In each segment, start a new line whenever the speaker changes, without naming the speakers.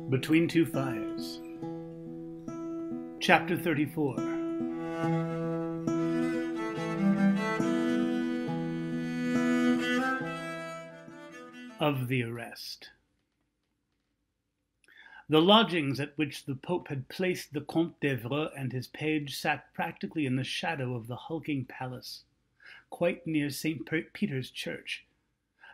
Between Two Fires. Chapter 34. Of the Arrest. The lodgings at which the Pope had placed the Comte d'Evreux and his page sat practically in the shadow of the hulking palace, quite near St. Peter's Church.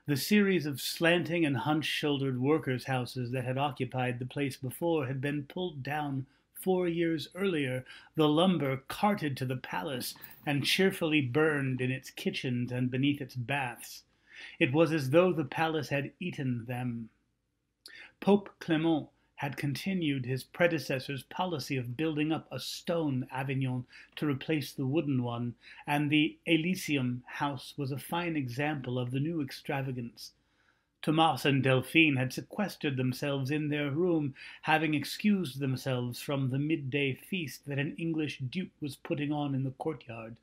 The series of slanting and hunch-shouldered workers' houses that had occupied the place before had been pulled down 4 years earlier, the lumber carted to the palace and cheerfully burned in its kitchens and beneath its baths. It was as though the palace had eaten them. Pope Clement had continued his predecessor's policy of building up a stone Avignon to replace the wooden one, and the Elysium house was a fine example of the new extravagance. Thomas and Delphine had sequestered themselves in their room, having excused themselves from the midday feast that an English duke was putting on in the courtyard.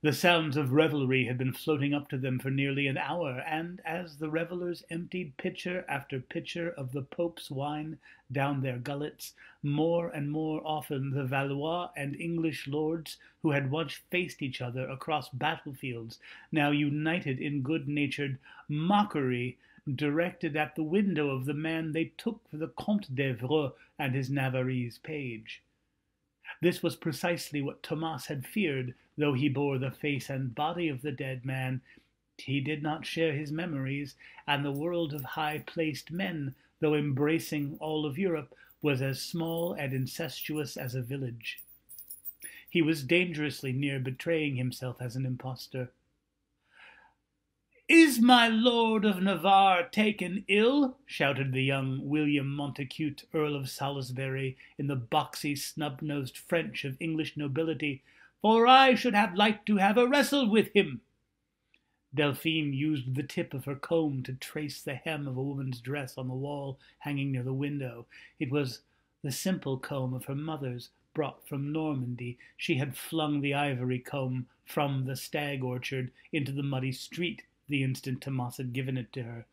The sounds of revelry had been floating up to them for nearly an hour, and as the revellers emptied pitcher after pitcher of the Pope's wine down their gullets, more and more often the Valois and English lords, who had once faced each other across battlefields, now united in good-natured mockery, directed at the window of the man they took for the Comte d'Evreux and his Navarrese page. This was precisely what Thomas had feared. Though he bore the face and body of the dead man, he did not share his memories, and the world of high-placed men, though embracing all of Europe, was as small and incestuous as a village. He was dangerously near betraying himself as an impostor. "Is my Lord of Navarre taken ill?" shouted the young William Montacute, Earl of Salisbury, in the boxy, snub-nosed French of English nobility, "for I should have liked to have a wrestle with him." Delphine used the tip of her comb to trace the hem of a woman's dress on the wall hanging near the window. It was the simple comb of her mother's, brought from Normandy. She had flung the ivory comb from the stag orchard into the muddy street the instant Thomas had given it to her.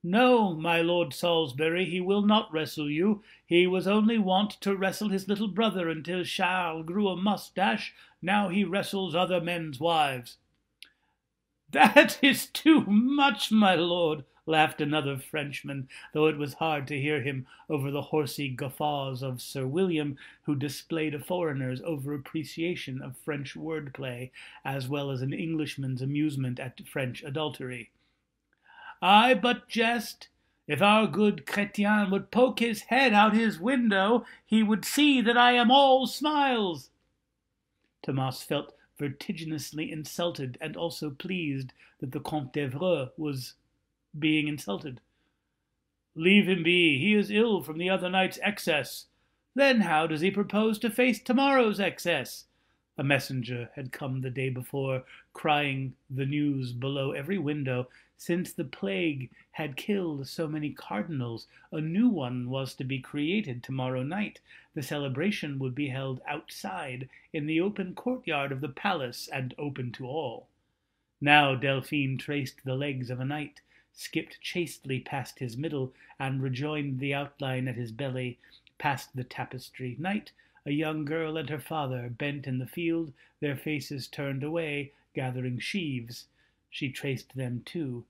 "No, my Lord Salisbury, he will not wrestle you. He was only wont to wrestle his little brother until Charles grew a moustache. Now he wrestles other men's wives." "That is too much, my lord," laughed another Frenchman, though it was hard to hear him over the horsey guffaws of Sir William, who displayed a foreigner's over-appreciation of French wordplay, as well as an Englishman's amusement at French adultery. "I but jest. If our good Chrétien would poke his head out his window, he would see that I am all smiles." Thomas felt vertiginously insulted, and also pleased that the Comte d'Evreux was being insulted. "Leave him be. He is ill from the other night's excess." "Then how does he propose to face tomorrow's excess?" A messenger had come the day before, crying the news below every window. Since the plague had killed so many cardinals, a new one was to be created tomorrow night. The celebration would be held outside, in the open courtyard of the palace, and open to all. Now Delphine traced the legs of a knight, skipped chastely past his middle, and rejoined the outline at his belly, past the tapestry. Knight, a young girl, and her father, bent in the field, their faces turned away, gathering sheaves. She traced them too.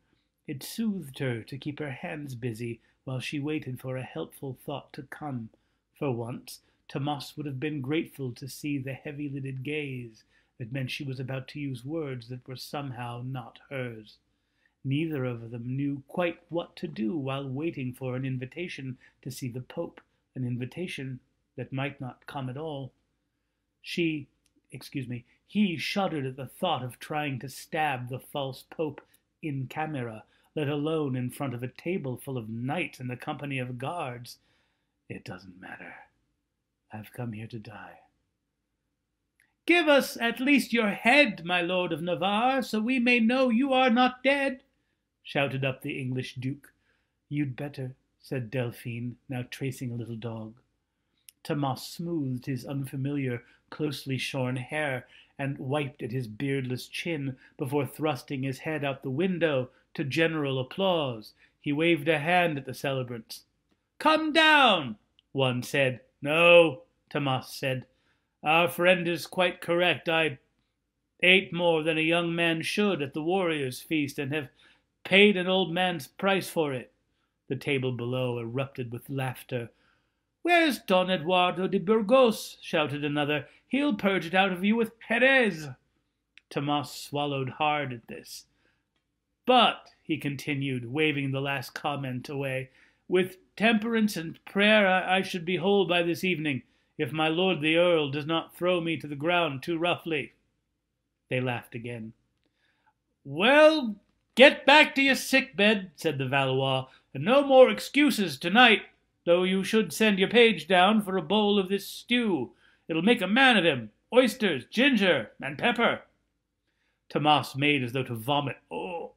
It soothed her to keep her hands busy while she waited for a helpful thought to come. For once, Thomas would have been grateful to see the heavy-lidded gaze that meant she was about to use words that were somehow not hers. Neither of them knew quite what to do while waiting for an invitation to see the Pope, an invitation that might not come at all. He shuddered at the thought of trying to stab the false Pope in camera, let alone in front of a table full of knights and a company of guards. "It doesn't matter. I've come here to die." "Give us at least your head, my Lord of Navarre, so we may know you are not dead," shouted up the English duke. "You'd better," said Delphine, now tracing a little dog. Thomas smoothed his unfamiliar, closely shorn hair and wiped at his beardless chin before thrusting his head out the window to general applause. He waved a hand at the celebrants. Come down, one said. No, Tomas said. Our friend is quite correct. I ate more than a young man should at the warriors' feast, and have paid an old man's price for it. The table below erupted with laughter. Where's Don Eduardo de Burgos? Shouted another. He'll purge it out of you with Jerez. Tomas swallowed hard at this. But, he continued, waving the last comment away, with temperance and prayer I should be whole by this evening, if my lord the Earl does not throw me to the ground too roughly. They laughed again. Well, get back to your sick-bed, said the Valois, and no more excuses tonight, though you should send your page down for a bowl of this stew. It'll make a man of him. Oysters, ginger, and pepper. Tomas made as though to vomit,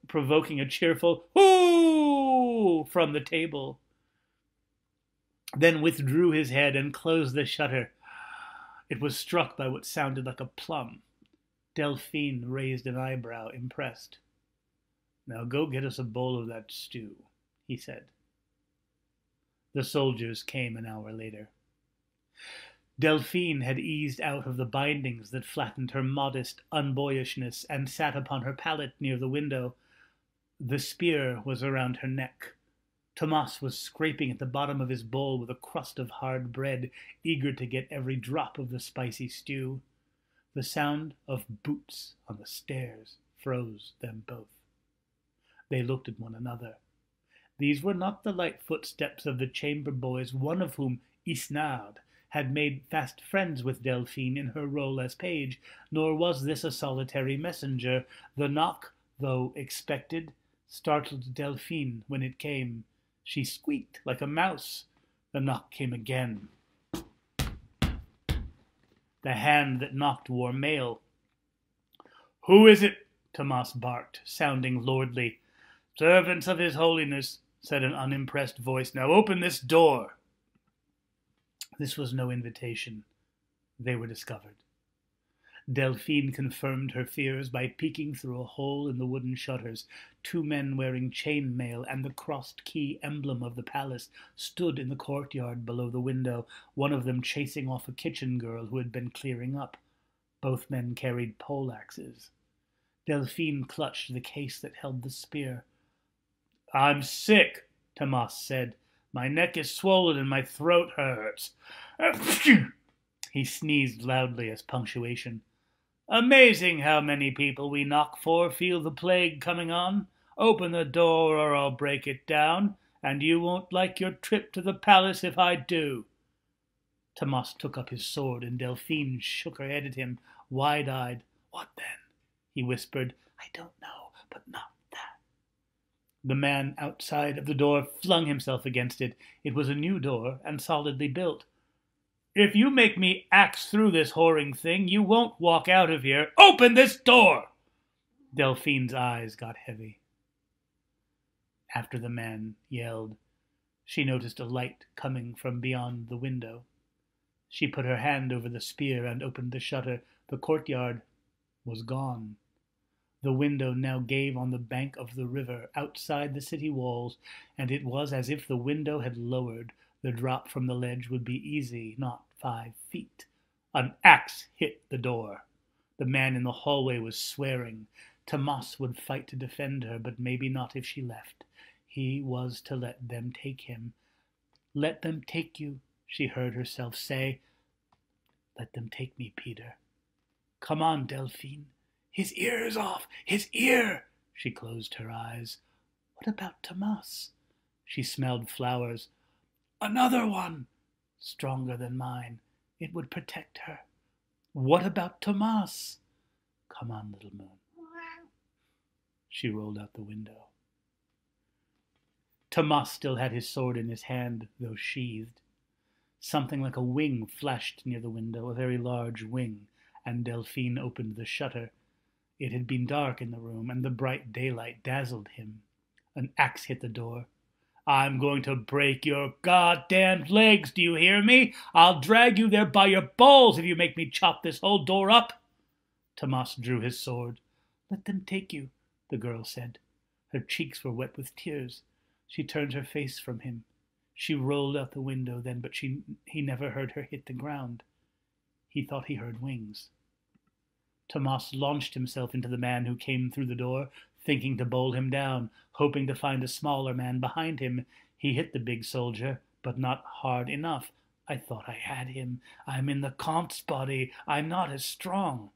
provoking a cheerful "Hoo!" from the table, then withdrew his head and closed the shutter. It was struck by what sounded like a plum. Delphine raised an eyebrow, impressed. Now go get us a bowl of that stew, he said. The soldiers came an hour later. Delphine had eased out of the bindings that flattened her modest unboyishness and sat upon her pallet near the window. The spear was around her neck. Tomas was scraping at the bottom of his bowl with a crust of hard bread, eager to get every drop of the spicy stew. The sound of boots on the stairs froze them both. They looked at one another. These were not the light footsteps of the chamber boys, one of whom, Isnard, had made fast friends with Delphine in her role as page, nor was this a solitary messenger. The knock, though expected, startled Delphine when it came. She squeaked like a mouse. The knock came again. The hand that knocked wore mail. Who is it? Tomas barked, sounding lordly. Servants of his holiness, said an unimpressed voice. Now open this door. This was no invitation. They were discovered. Delphine confirmed her fears by peeking through a hole in the wooden shutters. Two men wearing chain mail and the crossed key emblem of the palace stood in the courtyard below the window, one of them chasing off a kitchen girl who had been clearing up. Both men carried poleaxes. Delphine clutched the case that held the spear. I'm sick, Tomas said. My neck is swollen and my throat hurts. He sneezed loudly as punctuation. Amazing how many people we knock for feel the plague coming on. Open the door or I'll break it down, and you won't like your trip to the palace if I do. Tomas took up his sword, and Delphine shook her head at him, wide-eyed. What then? He whispered. I don't know, but not that. The man outside of the door flung himself against it. It was a new door and solidly built. If you make me axe through this whoring thing, you won't walk out of here. Open this door! Delphine's eyes got heavy. After the man yelled, she noticed a light coming from beyond the window. She put her hand over the spear and opened the shutter. The courtyard was gone. The window now gave on the bank of the river outside the city walls, and it was as if the window had lowered. The drop from the ledge would be easy, not 5 feet. An axe hit the door. The man in the hallway was swearing. Tomas would fight to defend her, but maybe not if she left. He was to let them take him. Let them take you, she heard herself say. Let them take me, Peter. Come on, Delphine. His ear is off. His ear! She closed her eyes. What about Tomas? She smelled flowers. Another one! Stronger than mine. It would protect her. What about Tomas? Come on, little moon. She rolled out the window. Tomas still had his sword in his hand, though sheathed. Something like a wing flashed near the window, a very large wing, and Delphine opened the shutter. It had been dark in the room, and the bright daylight dazzled him. An axe hit the door. I'm going to break your goddamned legs, do you hear me? I'll drag you there by your balls if you make me chop this whole door up. Tomas drew his sword. Let them take you, the girl said. Her cheeks were wet with tears. She turned her face from him. She rolled out the window then, but he never heard her hit the ground. He thought he heard wings. Tomas launched himself into the man who came through the door, thinking to bowl him down, hoping to find a smaller man behind him. He hit the big soldier, but not hard enough. I thought I had him. I'm in the Comte's body. I'm not as strong.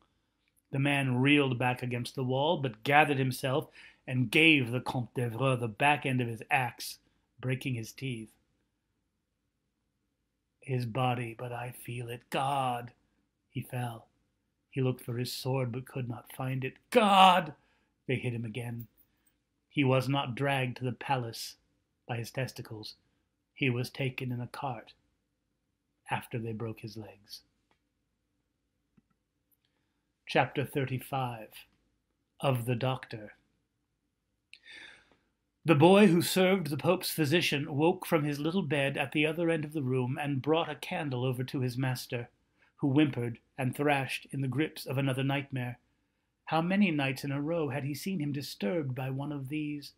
The man reeled back against the wall, but gathered himself and gave the Comte d'Evreux the back end of his axe, breaking his teeth. His body, but I feel it. God! He fell. He looked for his sword, but could not find it. God! They hit him again. He was not dragged to the palace by his testicles. He was taken in a cart after they broke his legs. Chapter 35 of the Doctor. The boy who served the Pope's physician woke from his little bed at the other end of the room and brought a candle over to his master, who whimpered and thrashed in the grips of another nightmare. How many nights in a row had he seen him disturbed by one of these?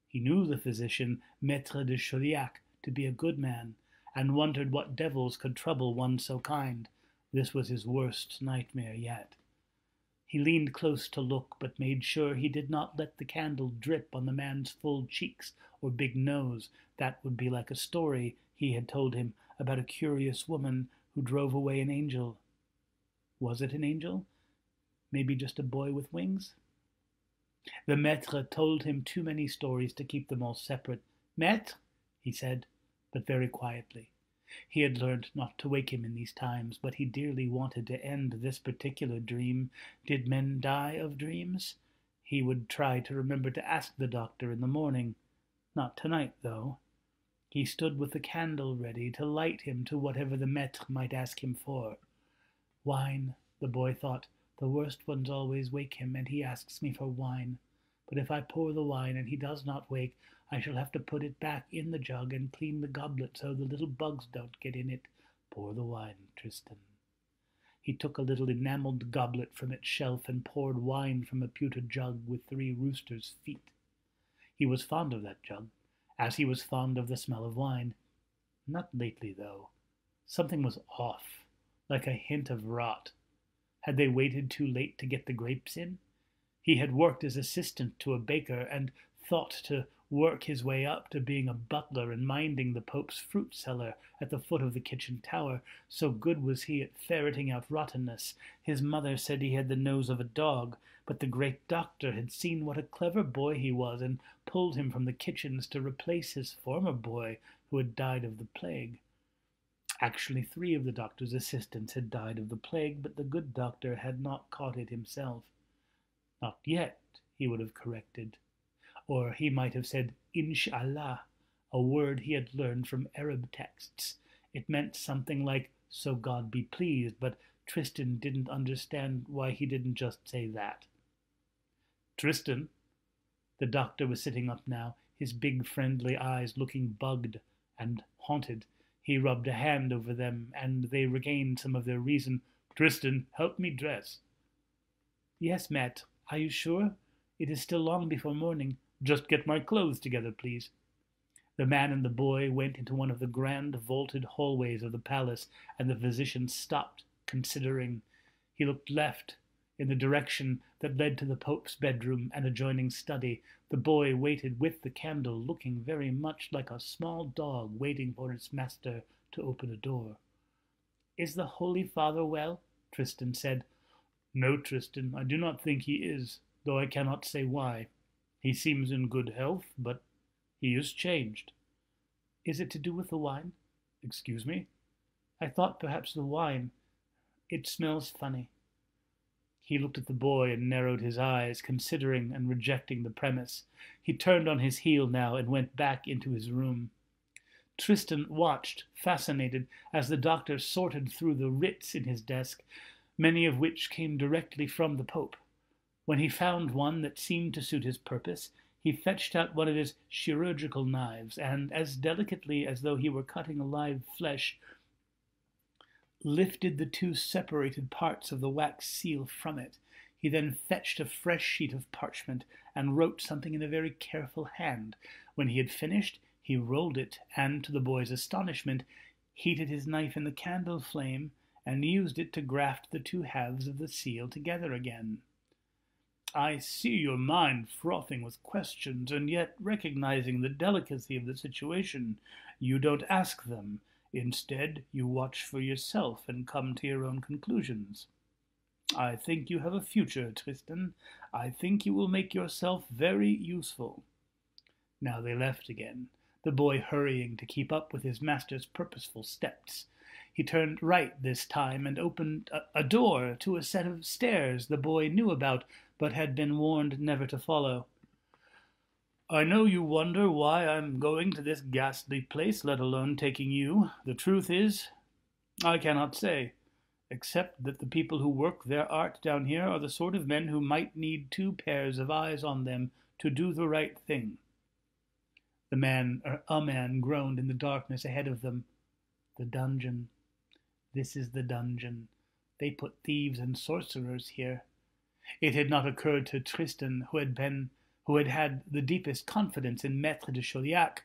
He knew the physician, Maître de Chauliac, to be a good man, and wondered what devils could trouble one so kind. This was his worst nightmare yet. He leaned close to look, but made sure he did not let the candle drip on the man's full cheeks or big nose. That would be like a story he had told him about a curious woman who drove away an angel. Was it an angel? Maybe just a boy with wings? The maître told him too many stories to keep them all separate. Maître, he said, but very quietly. He had learned not to wake him in these times, but he dearly wanted to end this particular dream. Did men die of dreams? He would try to remember to ask the doctor in the morning. Not tonight, though. He stood with the candle ready to light him to whatever the maître might ask him for. Wine, the boy thought. The worst ones always wake him, and he asks me for wine. But if I pour the wine and he does not wake, I shall have to put it back in the jug and clean the goblet so the little bugs don't get in it. Pour the wine, Tristan. He took a little enameled goblet from its shelf and poured wine from a pewter jug with 3 roosters' feet. He was fond of that jug, as he was fond of the smell of wine. Not lately, though. Something was off, like a hint of rot. Had they waited too late to get the grapes in? He had worked as assistant to a baker and thought to work his way up to being a butler and minding the Pope's fruit cellar at the foot of the kitchen tower. So good was he at ferreting out rottenness. His mother said he had the nose of a dog, but the great doctor had seen what a clever boy he was and pulled him from the kitchens to replace his former boy who had died of the plague. Actually, 3 of the doctor's assistants had died of the plague, but the good doctor had not caught it himself. Not yet, he would have corrected. Or he might have said, Inshallah, a word he had learned from Arab texts. It meant something like, so God be pleased, but Tristan didn't understand why he didn't just say that. Tristan, the doctor was sitting up now, his big friendly eyes looking bugged and haunted. He rubbed a hand over them, and they regained some of their reason. Tristan, help me dress. Yes, Matt. Are you sure? It is still long before morning. Just get my clothes together, please. The man and the boy went into one of the grand vaulted hallways of the palace, and the physician stopped, considering. He looked left, in the direction that led to the Pope's bedroom and adjoining study. The boy waited with the candle, looking very much like a small dog waiting for its master to open a door. Is the Holy Father well? Tristan said. No, Tristan, I do not think he is, though I cannot say why. He seems in good health, but he is changed. Is it to do with the wine? Excuse me? I thought perhaps the wine. It smells funny. He looked at the boy and narrowed his eyes, considering and rejecting the premise. He turned on his heel now and went back into his room. Tristan watched, fascinated, as the doctor sorted through the writs in his desk, many of which came directly from the Pope. When he found one that seemed to suit his purpose, he fetched out one of his chirurgical knives, and, as delicately as though he were cutting alive flesh, lifted the 2 separated parts of the wax seal from it. He then fetched a fresh sheet of parchment and wrote something in a very careful hand. When he had finished, He rolled it, and, to the boy's astonishment, heated his knife in the candle flame, and used it to graft the two halves of the seal together again. I see your mind frothing with questions, and yet, recognizing the delicacy of the situation, you don't ask them. Instead, you watch for yourself and come to your own conclusions. I think you have a future, Tristan. I think you will make yourself very useful. Now they left again, the boy hurrying to keep up with his master's purposeful steps. He turned right this time and opened a door to a set of stairs the boy knew about, but had been warned never to follow. I know you wonder why I'm going to this ghastly place, let alone taking you. The truth is, I cannot say, except that the people who work their art down here are the sort of men who might need 2 pairs of eyes on them to do the right thing. A man groaned in the darkness ahead of them. The dungeon. This is the dungeon. They put thieves and sorcerers here. It had not occurred to Tristan, who had had the deepest confidence in Maître de Chauliac,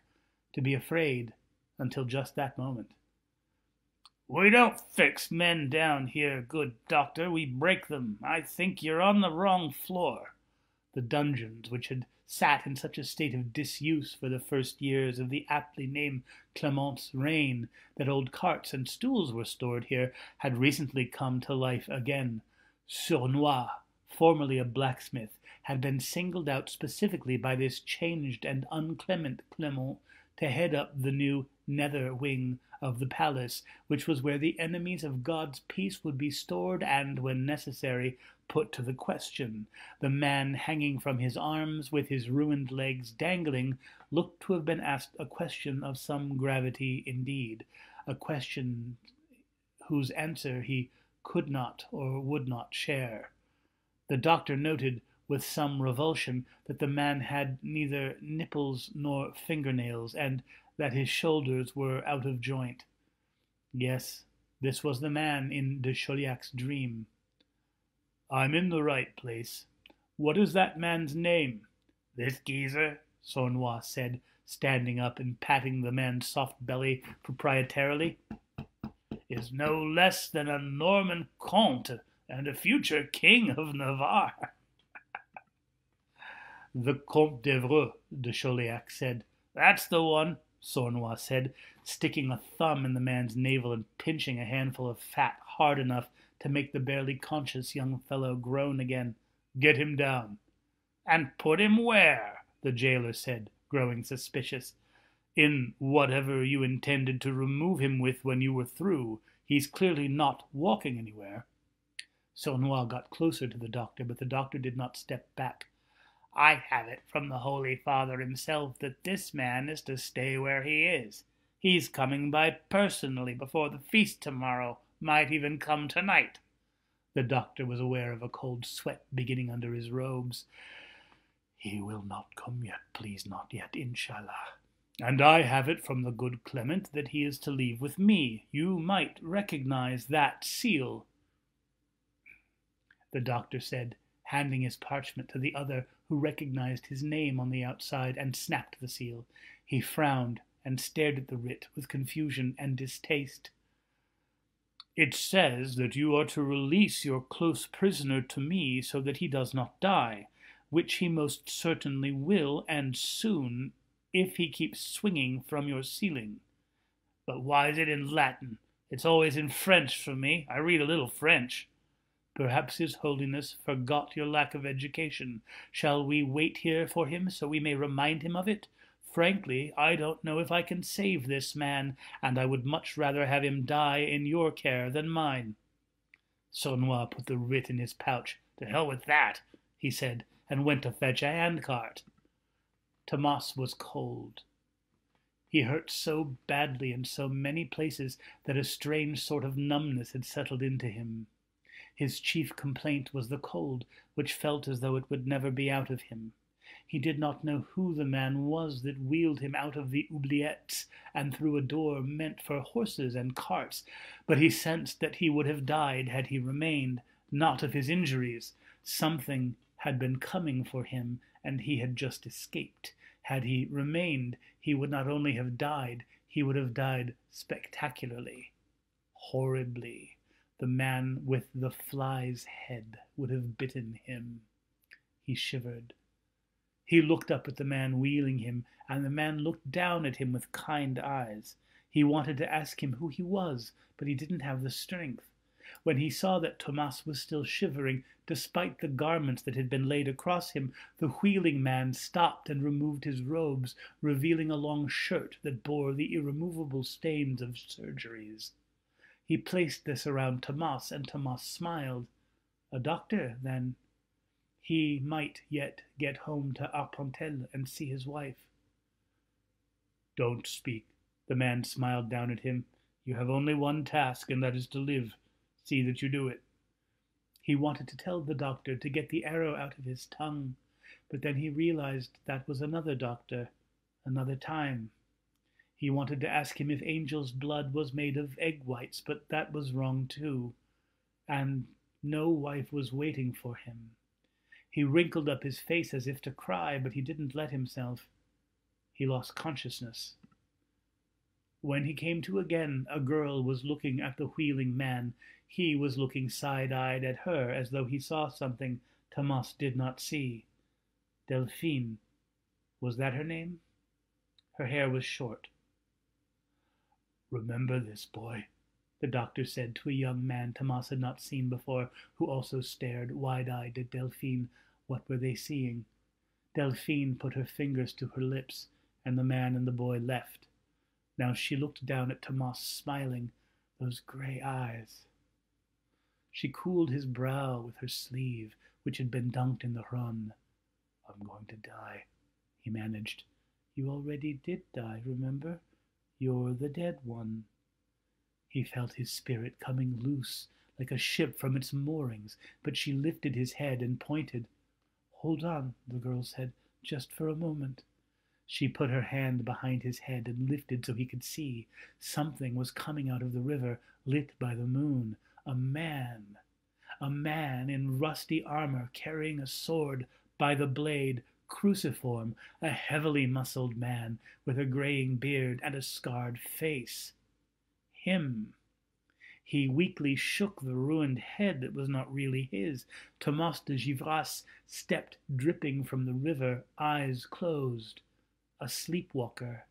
to be afraid until just that moment. We don't fix men down here, good doctor. We break them. I think you're on the wrong floor. The dungeons, which had sat in such a state of disuse for the first years of the aptly named Clement's reign that old carts and stools were stored here, had recently come to life again. Sournois, formerly a blacksmith, had been singled out specifically by this changed and unclement Clement to head up the new nether wing of the palace, which was where the enemies of God's peace would be stored and, when necessary, put to the question. The man hanging from his arms, with his ruined legs dangling, looked to have been asked a question of some gravity indeed, a question whose answer he could not or would not share. The doctor noted with some revulsion that the man had neither nipples nor fingernails, and that his shoulders were out of joint. Yes, this was the man in de Chauliac's dream. I'm in the right place. What is that man's name? This geezer, Sournois said, standing up and patting the man's soft belly proprietarily, is no less than a Norman comte and a future king of Navarre. The Comte d'Evreux, de Chauliac said. That's the one, Sournois said, sticking a thumb in the man's navel and pinching a handful of fat hard enough to make the barely conscious young fellow groan again. Get him down. And put him where? The jailer said, growing suspicious. In whatever you intended to remove him with when you were through. He's clearly not walking anywhere. Sournois got closer to the doctor, but the doctor did not step back. I have it from the Holy Father himself that this man is to stay where he is. He's coming by personally before the feast tomorrow, might even come tonight. The doctor was aware of a cold sweat beginning under his robes. He will not come yet, please not yet, inshallah. And I have it from the good Clement that he is to leave with me. You might recognize that seal. The doctor said, handing his parchment to the other, who recognized his name on the outside and snapped the seal. He frowned and stared at the writ with confusion and distaste. It says that you are to release your close prisoner to me so that he does not die, which he most certainly will, and soon, if he keeps swinging from your ceiling. But why is it in Latin? It's always in French for me. I read a little French. Perhaps His Holiness forgot your lack of education. Shall we wait here for him so we may remind him of it? Frankly, I don't know if I can save this man, and I would much rather have him die in your care than mine. Sournois put the writ in his pouch. To hell with that, he said, and went to fetch a handcart. Tomas was cold. He hurt so badly in so many places that a strange sort of numbness had settled into him. His chief complaint was the cold, which felt as though it would never be out of him. He did not know who the man was that wheeled him out of the oubliettes and through a door meant for horses and carts, but he sensed that he would have died had he remained, not of his injuries. Something had been coming for him, and he had just escaped, Had he remained, he would not only have died, he would have died spectacularly, horribly. The man with the fly's head would have bitten him. He shivered. He looked up at the man wheeling him, and the man looked down at him with kind eyes. He wanted to ask him who he was, but he didn't have the strength. When he saw that Tomas was still shivering, despite the garments that had been laid across him, the wheeling man stopped and removed his robes, revealing a long shirt that bore the irremovable stains of surgeries. He placed this around Tomas, and Tomas smiled. A doctor, then. He might yet get home to Arpentel and see his wife. Don't speak. The man smiled down at him. You have only one task, and that is to live. See that you do it. He wanted to tell the doctor to get the arrow out of his tongue, but then he realized that was another doctor, another time. He wanted to ask him if Angel's blood was made of egg whites, but that was wrong too, and no wife was waiting for him. He wrinkled up his face as if to cry, but he didn't let himself. He lost consciousness. When he came to again, a girl was looking at the wheeling man. He was looking side-eyed at her, as though he saw something Tomas did not see. Delphine. Was that her name? Her hair was short. Remember this, boy, the doctor said to a young man Tomas had not seen before, who also stared wide-eyed at Delphine. What were they seeing? Delphine put her fingers to her lips, and the man and the boy left. Now she looked down at Tomas, smiling, those grey eyes. She cooled his brow with her sleeve, which had been dunked in the Rhone. I'm going to die, he managed. You already did die, remember? You're the dead one. He felt his spirit coming loose, like a ship from its moorings, but she lifted his head and pointed. Hold on, the girl said, just for a moment. She put her hand behind his head and lifted so he could see. Something was coming out of the river, lit by the moon. A man in rusty armor, carrying a sword by the blade, cruciform, a heavily muscled man with a graying beard and a scarred face. Him. He weakly shook the ruined head that was not really his. Tomas de Givras stepped dripping from the river, eyes closed. A sleepwalker.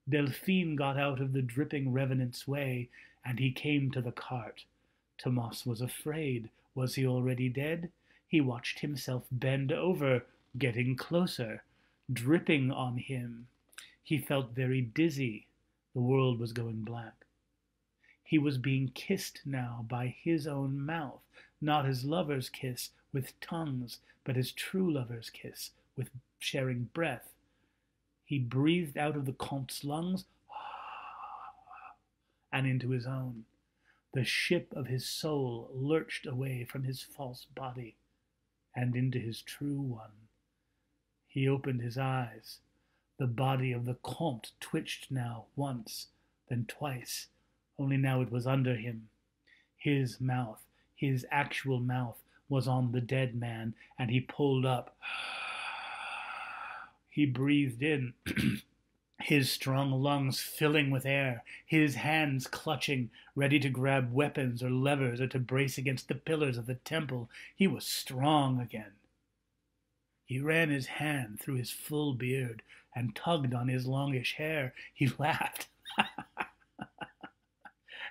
Delphine got out of the dripping revenant's way, and he came to the cart. Tomas was afraid. Was he already dead? He watched himself bend over, getting closer, dripping on him. He felt very dizzy. The world was going black. He was being kissed now by his own mouth, not his lover's kiss with tongues, but his true lover's kiss with sharing breath. He breathed out of the Comte's lungs and into his own. The ship of his soul lurched away from his false body and into his true one. He opened his eyes. The body of the Comte twitched now once, then twice. Only now it was under him. His mouth, his actual mouth, was on the dead man, and he pulled up. He breathed in, his strong lungs filling with air, his hands clutching, ready to grab weapons or levers or to brace against the pillars of the temple. He was strong again. He ran his hand through his full beard and tugged on his longish hair. He laughed.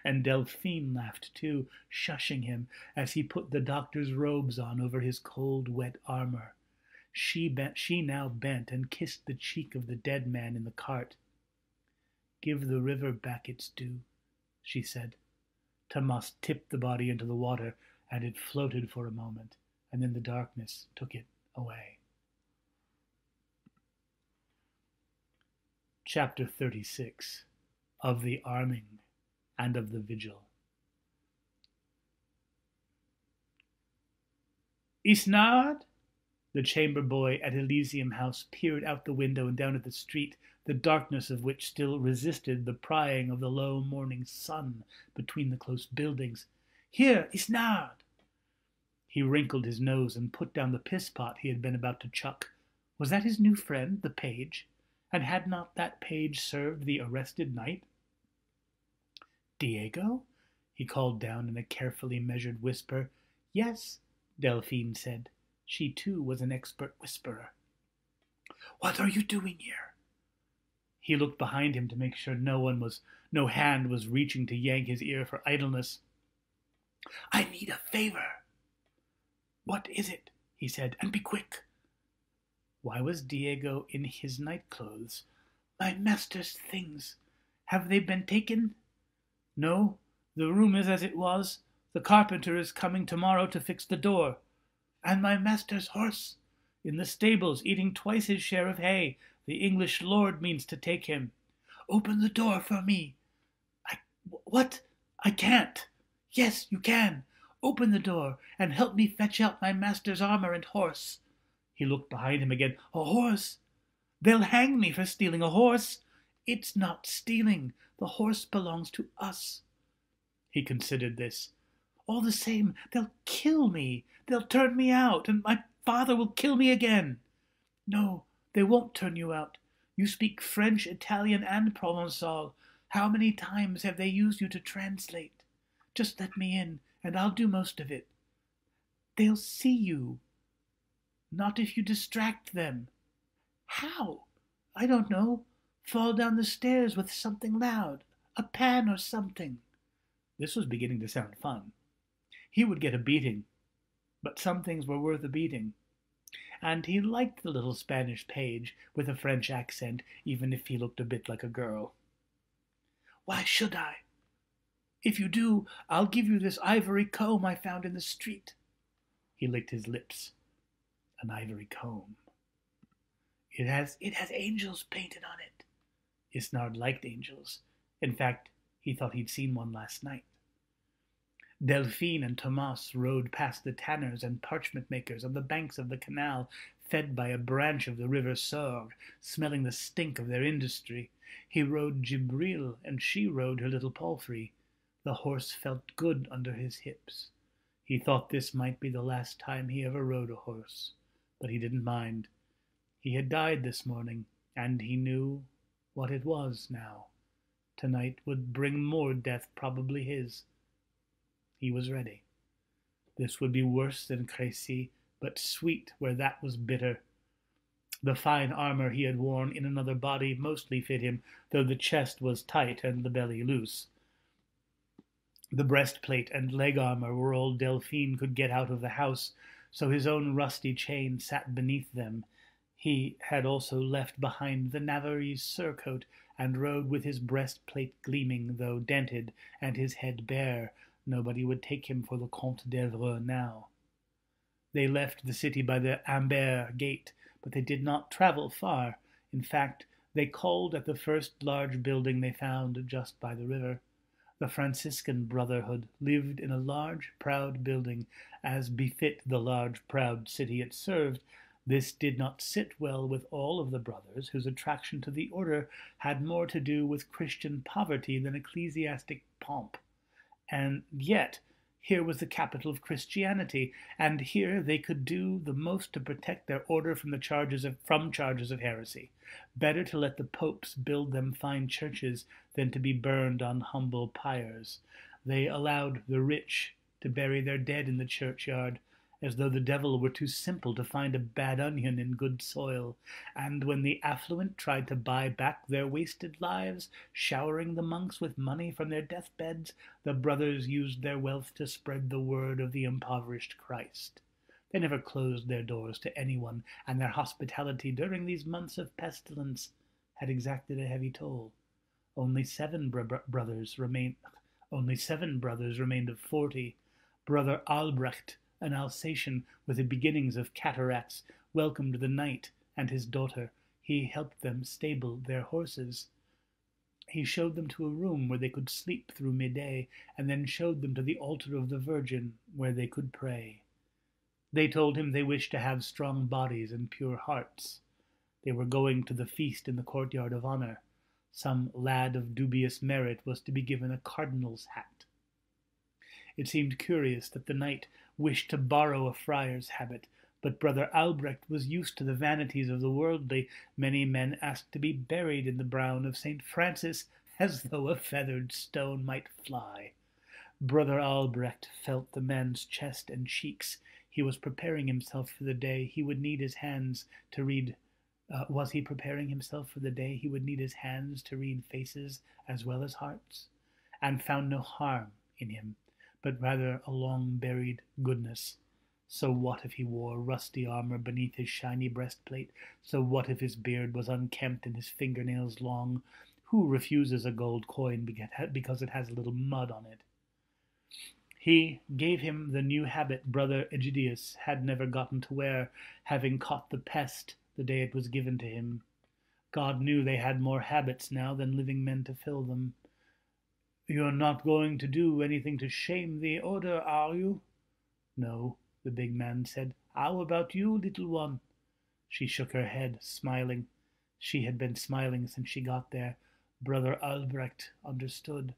And Delphine laughed too, shushing him as he put the doctor's robes on over his cold, wet armor. She now bent and kissed the cheek of the dead man in the cart. Give the river back its due, she said. Tomas tipped the body into the water, and it floated for a moment, and then the darkness took it away. Chapter 36. Of the Arming and of the Vigil. Isnard? The chamber boy at Elysium House peered out the window and down at the street, the darkness of which still resisted the prying of the low morning sun between the close buildings. Here, Isnard! He wrinkled his nose and put down the piss-pot he had been about to chuck. Was that his new friend, the page? And had not that page served the arrested knight? Diego? He called down in a carefully measured whisper. Yes, Delphine said. She too was an expert whisperer. What are you doing here? He looked behind him to make sure no hand was reaching to yank his ear for idleness. I need a favor. What is it? He said, and be quick. Why was Diego in his night clothes? My master's things. Have they been taken? No, the room is as it was. The carpenter is coming tomorrow to fix the door. And my master's horse? In the stables, eating twice his share of hay. The English lord means to take him. Open the door for me. What? I can't. Yes, you can. Open the door, and help me fetch out my master's armor and horse. He looked behind him again. A horse? They'll hang me for stealing a horse. It's not stealing. The horse belongs to us. He considered this. All the same, they'll kill me. They'll turn me out, and my father will kill me again. No, they won't turn you out. You speak French, Italian, and Provençal. How many times have they used you to translate? Just let me in, and I'll do most of it. They'll see you. Not if you distract them. How? I don't know. Fall down the stairs with something loud. A pan or something. This was beginning to sound fun. He would get a beating, but some things were worth a beating. And he liked the little Spanish page with a French accent, even if he looked a bit like a girl. Why should I? If you do, I'll give you this ivory comb I found in the street. He licked his lips. An ivory comb. It has angels painted on it. Isnard liked angels. In fact, he thought he'd seen one last night. Delphine and Thomas rode past the tanners and parchment makers on the banks of the canal, fed by a branch of the river Sorgue, smelling the stink of their industry. He rode Gibril, and she rode her little palfrey. The horse felt good under his hips. He thought this might be the last time he ever rode a horse, but he didn't mind. He had died this morning, and he knew what it was now. Tonight would bring more death, probably his. He was ready. This would be worse than Crécy, but sweet where that was bitter. The fine armor he had worn in another body mostly fit him, though the chest was tight and the belly loose. The breastplate and leg armor were all Delphine could get out of the house, so his own rusty chain sat beneath them. He had also left behind the Navarrese surcoat, and rode with his breastplate gleaming, though dented, and his head bare. Nobody would take him for the Comte d'Evreux now. They left the city by the Ambert gate, but they did not travel far. In fact, they called at the first large building they found just by the river. The Franciscan Brotherhood lived in a large, proud building, as befit the large, proud city it served. This did not sit well with all of the brothers, whose attraction to the order had more to do with Christian poverty than ecclesiastic pomp. And yet, here was the capital of Christianity, and here they could do the most to protect their order from charges of heresy. Better to let the popes build them fine churches than to be burned on humble pyres. They allowed the rich to bury their dead in the churchyard, as though the devil were too simple to find a bad onion in good soil, and when the affluent tried to buy back their wasted lives, showering the monks with money from their deathbeds, the brothers used their wealth to spread the word of the impoverished Christ. They never closed their doors to anyone, and their hospitality during these months of pestilence had exacted a heavy toll. Only seven brothers remained of 40. Brother Albrecht, an Alsatian with the beginnings of cataracts, welcomed the knight and his daughter. He helped them stable their horses. He showed them to a room where they could sleep through midday, and then showed them to the altar of the Virgin, where they could pray. They told him they wished to have strong bodies and pure hearts. They were going to the feast in the courtyard of honor. Some lad of dubious merit was to be given a cardinal's hat. It seemed curious that the knight wished to borrow a friar's habit, But Brother Albrecht was used to the vanities of the worldly. Many men asked to be buried in the brown of St. Francis, as though a feathered stone might fly. Brother Albrecht felt the man's chest and cheeks. He was preparing himself for the day he would need his hands to read. Was he preparing himself for the day he would need his hands to read faces as well as hearts? And found no harm in him, but rather a long-buried goodness. So what if he wore rusty armor beneath his shiny breastplate? So what if his beard was unkempt and his fingernails long? Who refuses a gold coin because it has a little mud on it? He gave him the new habit Brother Egidius had never gotten to wear, having caught the pest the day it was given to him. God knew they had more habits now than living men to fill them. "You're not going to do anything to shame the order, are you?" "No," the big man said. "How about you, little one?" She shook her head, smiling. She had been smiling since she got there. Brother Albrecht understood.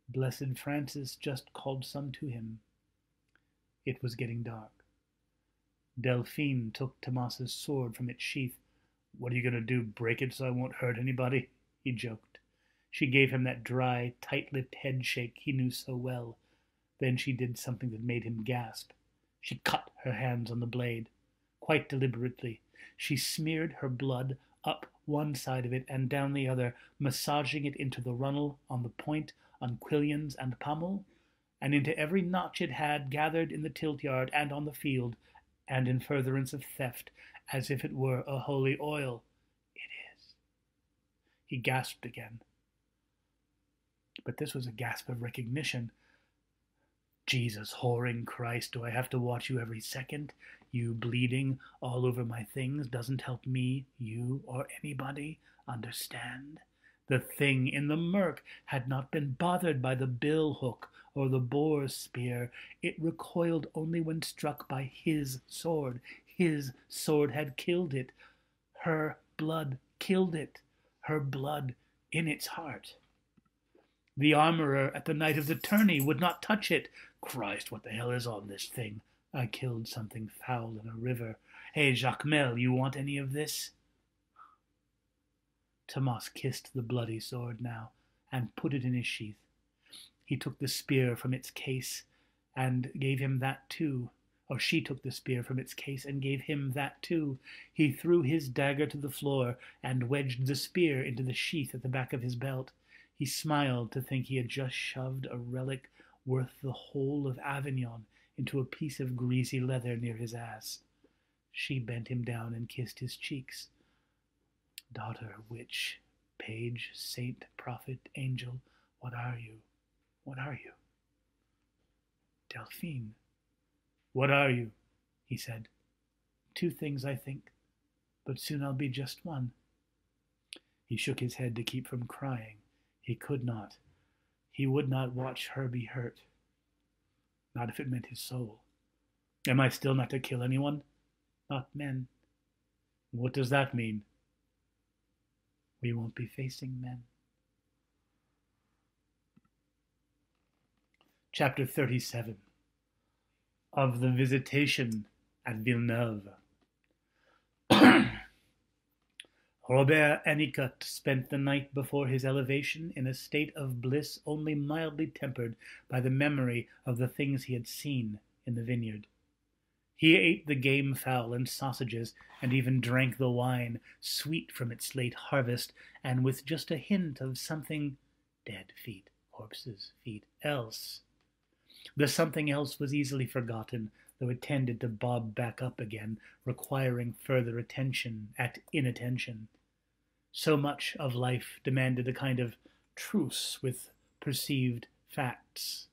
Blessed Francis just called some to him. It was getting dark. Delphine took Tomas's sword from its sheath. "What are you going to do, break it so I won't hurt anybody?" he joked. She gave him that dry, tight-lipped head-shake he knew so well. Then she did something that made him gasp. She cut her hands on the blade. Quite deliberately, she smeared her blood up one side of it and down the other, massaging it into the runnel, on the point, on quillions and pommel, and into every notch it had gathered in the tilt-yard and on the field, and in furtherance of theft, as if it were a holy oil. "It is." He gasped again. But this was a gasp of recognition. "Jesus, whoring Christ, do I have to watch you every second? You bleeding all over my things doesn't help me, you, or anybody understand?" The thing in the murk had not been bothered by the bill hook or the boar's spear. It recoiled only when struck by his sword. His sword had killed it. Her blood killed it. Her blood in its heart. The armorer at the night of the tourney would not touch it. "Christ, what the hell is on this thing? I killed something foul in a river. Hey, Jacmel, you want any of this?" Tomas kissed the bloody sword now, and put it in his sheath. He took the spear from its case, and gave him that too. Or she took the spear from its case, and gave him that too. He threw his dagger to the floor, and wedged the spear into the sheath at the back of his belt. He smiled to think he had just shoved a relic worth the whole of Avignon into a piece of greasy leather near his ass. She bent him down and kissed his cheeks. "Daughter, witch, page, saint, prophet, angel, what are you? What are you?" "Delphine." "What are you?" he said. "Two things, I think, but soon I'll be just one." He shook his head to keep from crying. He could not. He would not watch her be hurt. Not if it meant his soul. "Am I still not to kill anyone?" "Not men." "What does that mean?" "We won't be facing men." Chapter 37 of the Visitation at Villeneuve. Robert Anicut spent the night before his elevation in a state of bliss only mildly tempered by the memory of the things he had seen in the vineyard. He ate the game fowl and sausages, and even drank the wine, sweet from its late harvest, and with just a hint of something dead feet, corpses' feet, else. The something else was easily forgotten, though it tended to bob back up again, requiring further attention at inattention. So much of life demanded a kind of truce with perceived facts.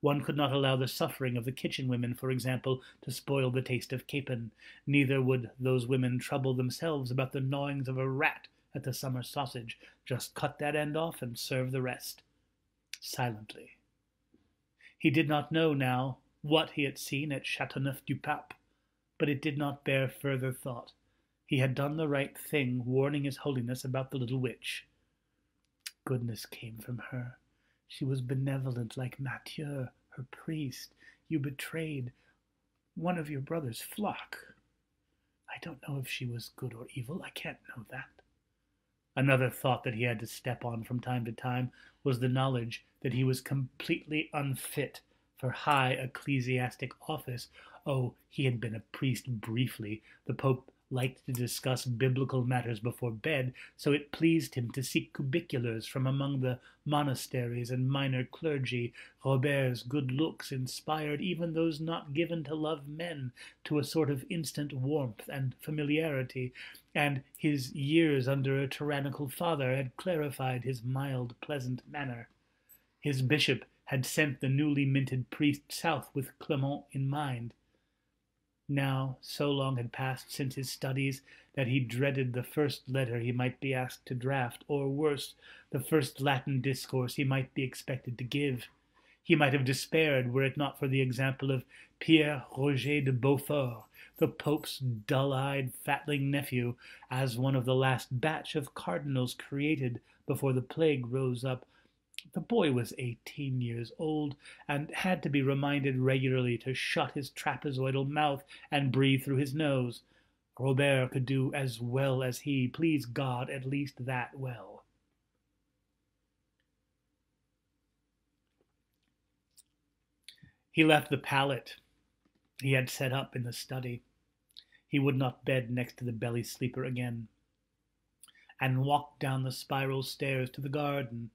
One could not allow the suffering of the kitchen women, for example, to spoil the taste of capon. Neither would those women trouble themselves about the gnawings of a rat at the summer sausage. Just cut that end off and serve the rest. Silently. He did not know now what he had seen at Châteauneuf-du-Pape, but it did not bear further thought. He had done the right thing, warning His Holiness about the little witch. Goodness came from her. She was benevolent like Mathieu, her priest. You betrayed. one of your brother's flock. I don't know if she was good or evil. I can't know that. Another thought that he had to step on from time to time was the knowledge that he was completely unfit for high ecclesiastic office. Oh, he had been a priest briefly. The Pope liked to discuss biblical matters before bed, so it pleased him to seek cubiculars from among the monasteries and minor clergy. Robert's good looks inspired even those not given to love men to a sort of instant warmth and familiarity, and his years under a tyrannical father had clarified his mild, pleasant manner. His bishop had sent the newly minted priest south with Clement in mind. Now, so long had passed since his studies that he dreaded the first letter he might be asked to draft, or worse, the first Latin discourse he might be expected to give. He might have despaired were it not for the example of Pierre Roger de Beaufort, the Pope's dull-eyed, fatling nephew, as one of the last batch of cardinals created before the plague rose up. The boy was 18 years old, and had to be reminded regularly to shut his trapezoidal mouth and breathe through his nose. Robert could do as well as he, please God, at least that well. He left the pallet he had set up in the study. He would not bed next to the belly sleeper again, and walked down the spiral stairs to the garden.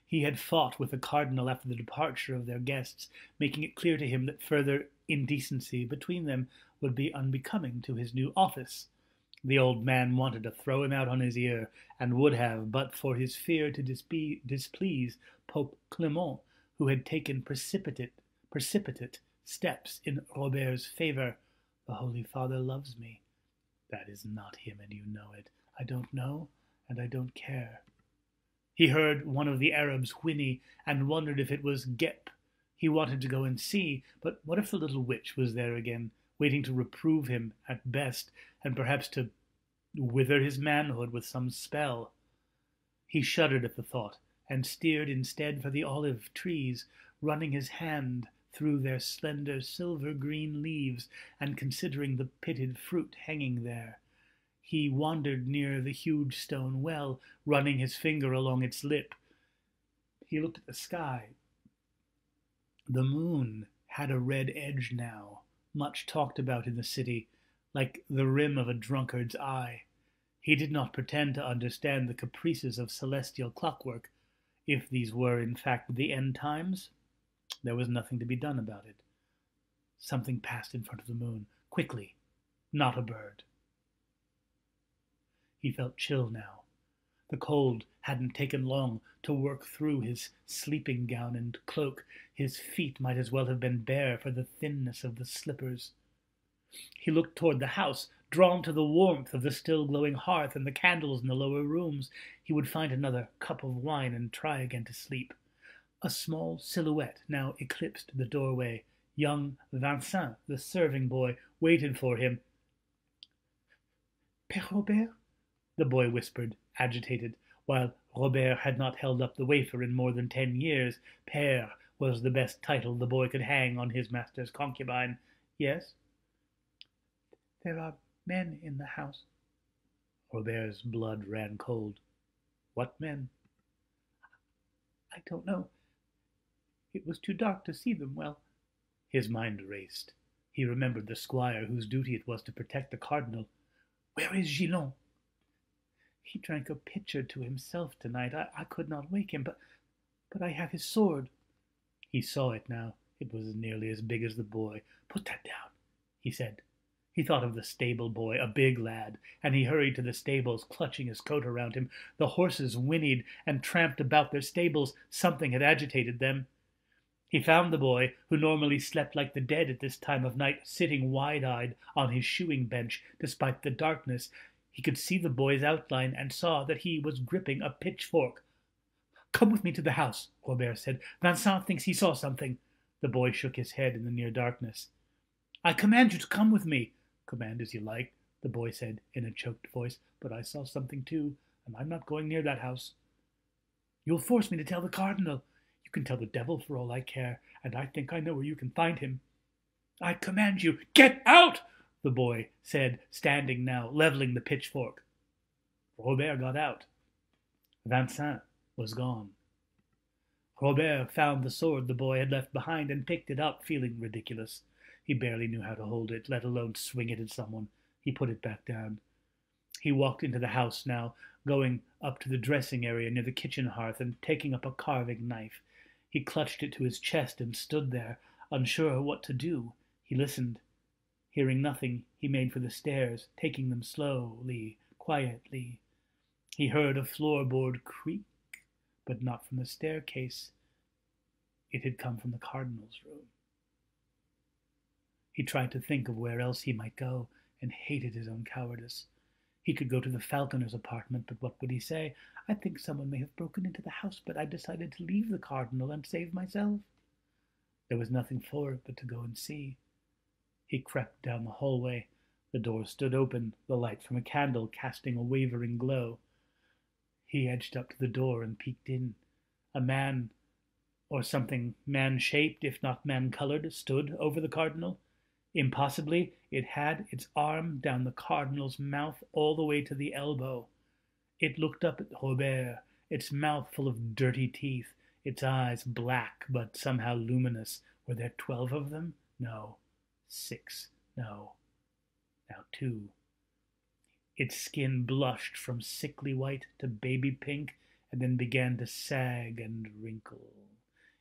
He had fought with the cardinal after the departure of their guests, making it clear to him that further indecency between them would be unbecoming to his new office. The old man wanted to throw him out on his ear, and would have, but for his fear to displease Pope Clement, who had taken precipitate steps in Robert's favor. The Holy Father loves me. That is not him, and you know it. I don't know, and I don't care. He heard one of the Arabs whinny, and wondered if it was Gep. He wanted to go and see, but what if the little witch was there again, waiting to reprove him at best, and perhaps to wither his manhood with some spell? He shuddered at the thought, and steered instead for the olive trees, running his hand through their slender silver-green leaves, and considering the pitted fruit hanging there. He wandered near the huge stone well, running his finger along its lip. He looked at the sky. The moon had a red edge now, much talked about in the city, like the rim of a drunkard's eye. He did not pretend to understand the caprices of celestial clockwork. If these were, in fact, the end times, there was nothing to be done about it. Something passed in front of the moon, quickly, not a bird. He felt chill now. The cold hadn't taken long to work through his sleeping gown and cloak. His feet might as well have been bare for the thinness of the slippers. He looked toward the house, drawn to the warmth of the still-glowing hearth and the candles in the lower rooms. He would find another cup of wine and try again to sleep. A small silhouette now eclipsed the doorway. Young Vincent, the serving boy, waited for him. "Père Robert?" the boy whispered, agitated, while Robert had not held up the wafer in more than 10 years. Père was the best title the boy could hang on his master's concubine. "Yes?" "There are men in the house." Robert's blood ran cold. "What men?" "I don't know. It was too dark to see them well." His mind raced. He remembered the squire whose duty it was to protect the cardinal. "Where is Gillon?" "He drank a pitcher to himself tonight. I could not wake him, but I have his sword." He saw it now. It was nearly as big as the boy. "Put that down," he said. He thought of the stable boy, a big lad, and he hurried to the stables, clutching his coat around him. The horses whinnied and tramped about their stables. Something had agitated them. He found the boy, who normally slept like the dead at this time of night, sitting wide-eyed on his shoeing bench, despite the darkness. He could see the boy's outline, and saw that he was gripping a pitchfork. "Come with me to the house," Robert said. "Vincent thinks he saw something." The boy shook his head in the near darkness. "I command you to come with me." "Command as you like," the boy said in a choked voice, "but I saw something too, and I'm not going near that house." "You'll force me to tell the cardinal." "You can tell the devil for all I care, and I think I know where you can find him." I command you, get out, the boy said, standing now, leveling the pitchfork. Robert got out. Vincent was gone. Robert found the sword the boy had left behind and picked it up, feeling ridiculous. He barely knew how to hold it, let alone swing it at someone. He put it back down. He walked into the house now, going up to the dressing area near the kitchen hearth and taking up a carving knife. He clutched it to his chest and stood there, unsure what to do. He listened. Hearing nothing, he made for the stairs, taking them slowly, quietly. He heard a floorboard creak, but not from the staircase. It had come from the cardinal's room. He tried to think of where else he might go, and hated his own cowardice. He could go to the falconer's apartment, but what would he say? I think someone may have broken into the house, but I decided to leave the cardinal and save myself. There was nothing for it but to go and see. He crept down the hallway. The door stood open, the light from a candle casting a wavering glow. He edged up to the door and peeked in. A man, or something man-shaped, if not man-colored, stood over the cardinal. Impossibly, it had its arm down the cardinal's mouth all the way to the elbow. It looked up at Robert, its mouth full of dirty teeth, its eyes black but somehow luminous. Were there 12 of them? No. 6. No. Now 2. Its skin blushed from sickly white to baby pink and then began to sag and wrinkle.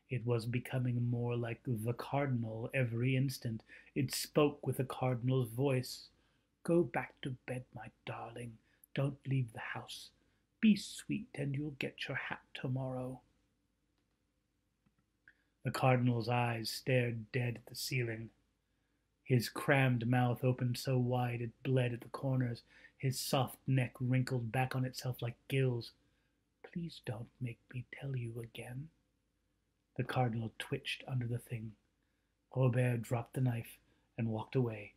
It was becoming more like the cardinal every instant. It spoke with the cardinal's voice. Go back to bed, my darling. Don't leave the house. Be sweet, and you'll get your hat tomorrow. The cardinal's eyes stared dead at the ceiling. His crammed mouth opened so wide it bled at the corners. His soft neck wrinkled back on itself like gills. Please don't make me tell you again. The cardinal twitched under the thing. Robert dropped the knife and walked away.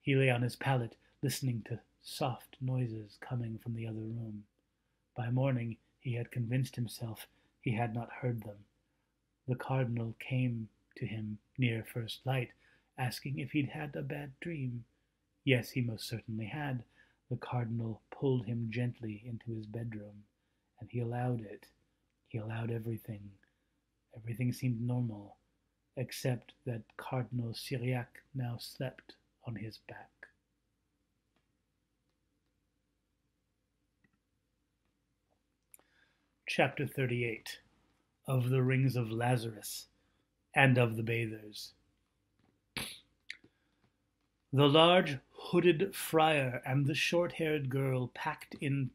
He lay on his pallet, listening to soft noises coming from the other room. By morning, he had convinced himself he had not heard them. The cardinal came to him near first light, asking if he'd had a bad dream. Yes, he most certainly had. The cardinal pulled him gently into his bedroom, and he allowed it. He allowed everything. Everything seemed normal, except that Cardinal Syriac now slept on his back. Chapter 38. Of the Rings of Lazarus and of the Bathers. The large hooded friar and the short-haired girl packed in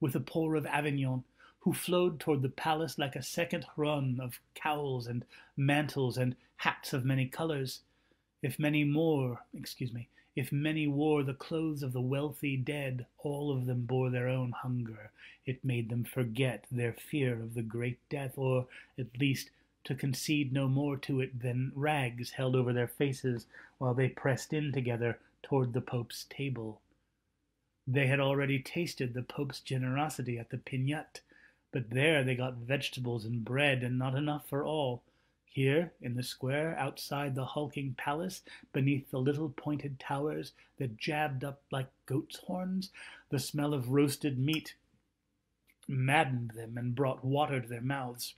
with the poor of Avignon, who flowed toward the palace like a second run of cowls and mantles and hats of many colors. If many wore the clothes of the wealthy dead, all of them bore their own hunger. It made them forget their fear of the great death, or at least to concede no more to it than rags held over their faces while they pressed in together toward the Pope's table. They had already tasted the Pope's generosity at the Pignat, but there they got vegetables and bread, and not enough for all. Here, in the square outside the hulking palace, beneath the little pointed towers that jabbed up like goat's horns, the smell of roasted meat maddened them and brought water to their mouths.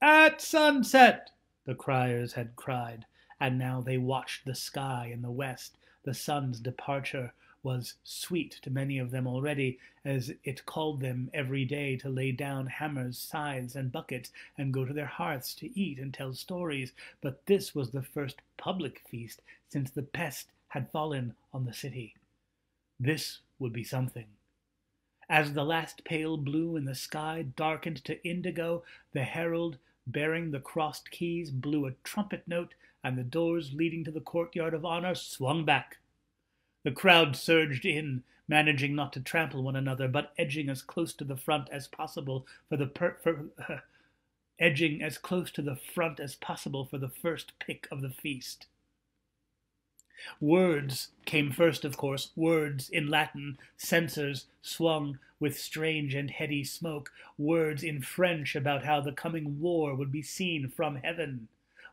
At sunset, the criers had cried, and now they watched the sky in the west. The sun's departure was sweet to many of them already, as it called them every day to lay down hammers, scythes, and buckets, and go to their hearths to eat and tell stories. But this was the first public feast since the pest had fallen on the city. This would be something. As the last pale blue in the sky darkened to indigo, the herald bearing the crossed keys blew a trumpet note, and the doors leading to the courtyard of honor swung back. The crowd surged in, managing not to trample one another, but edging as close to the front as possible for the first pick of the feast. Words came first, of course, words in Latin, censers swung with strange and heady smoke, words in French about how the coming war would be seen from heaven,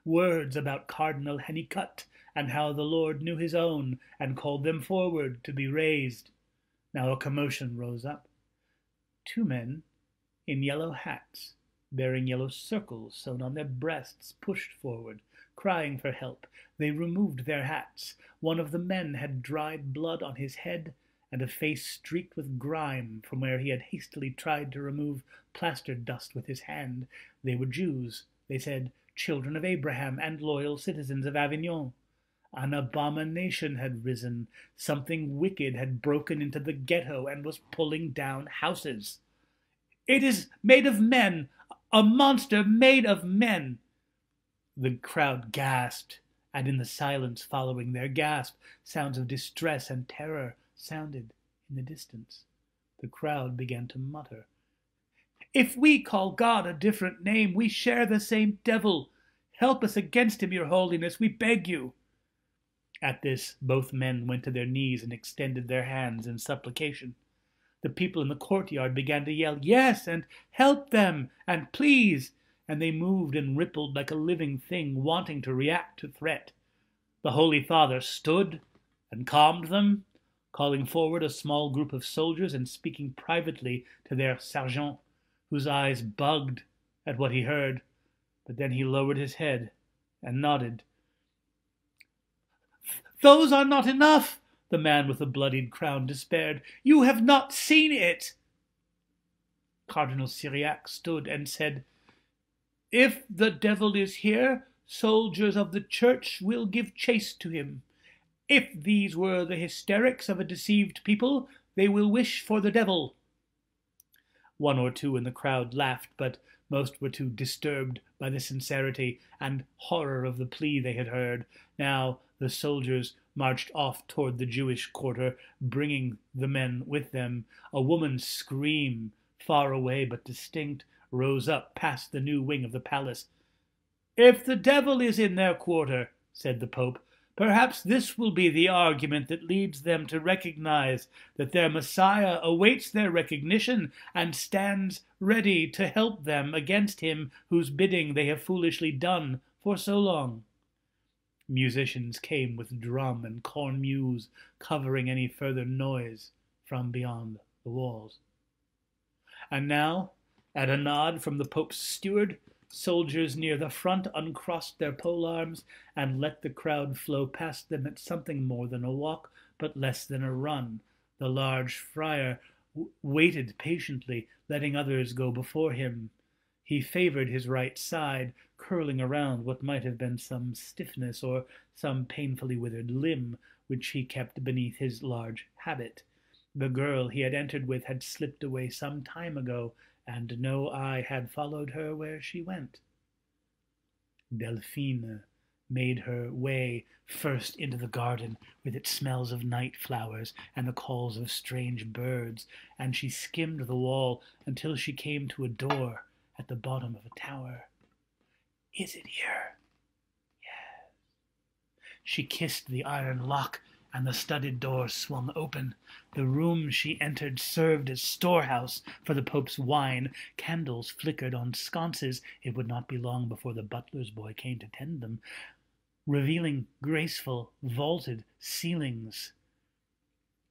words about Cardinal Hennicut, and how the Lord knew his own, and called them forward to be raised. Now a commotion rose up. Two men in yellow hats, bearing yellow circles sewn on their breasts, pushed forward, crying for help. They removed their hats. One of the men had dried blood on his head, and a face streaked with grime from where he had hastily tried to remove plaster dust with his hand. They were Jews, they said, children of Abraham and loyal citizens of Avignon. An abomination had risen. Something wicked had broken into the ghetto and was pulling down houses. "It is made of men! A monster made of men!" The crowd gasped, and in the silence following their gasp, sounds of distress and terror sounded in the distance. The crowd began to mutter, "If we call God a different name, we share the same devil. Help us against him, your holiness, we beg you." At this, both men went to their knees and extended their hands in supplication. The people in the courtyard began to yell, "Yes," and "Help them," and "Please," and they moved and rippled like a living thing, wanting to react to threat. The Holy Father stood and calmed them, calling forward a small group of soldiers and speaking privately to their sergeant, whose eyes bugged at what he heard, but then he lowered his head and nodded. "Those are not enough," the man with the bloodied crown despaired. "You have not seen it." Cardinal Syriac stood and said, "If the devil is here, soldiers of the church will give chase to him. If these were the hysterics of a deceived people, they will wish for the devil." One or two in the crowd laughed, but most were too disturbed by the sincerity and horror of the plea they had heard. Now the soldiers marched off toward the Jewish quarter, bringing the men with them. A woman's scream, far away but distinct, rose up past the new wing of the palace. "If the devil is in their quarter," said the Pope, "perhaps this will be the argument that leads them to recognize that their Messiah awaits their recognition and stands ready to help them against him whose bidding they have foolishly done for so long." Musicians came with drum and cornemuse, covering any further noise from beyond the walls. And now, at a nod from the Pope's steward, soldiers near the front uncrossed their polearms and let the crowd flow past them at something more than a walk, but less than a run. The large friar waited patiently, letting others go before him. He favored his right side, curling around what might have been some stiffness or some painfully withered limb, which he kept beneath his large habit. The girl he had entered with had slipped away some time ago, and no eye had followed her where she went. Delphine made her way first into the garden, with its smells of night flowers and the calls of strange birds, and she skimmed the wall until she came to a door at the bottom of a tower. "Is it here?" "Yes." She kissed the iron lock, and the studded door swung open. The room she entered served as storehouse for the Pope's wine. Candles flickered on sconces. It would not be long before the butler's boy came to tend them, revealing graceful, vaulted ceilings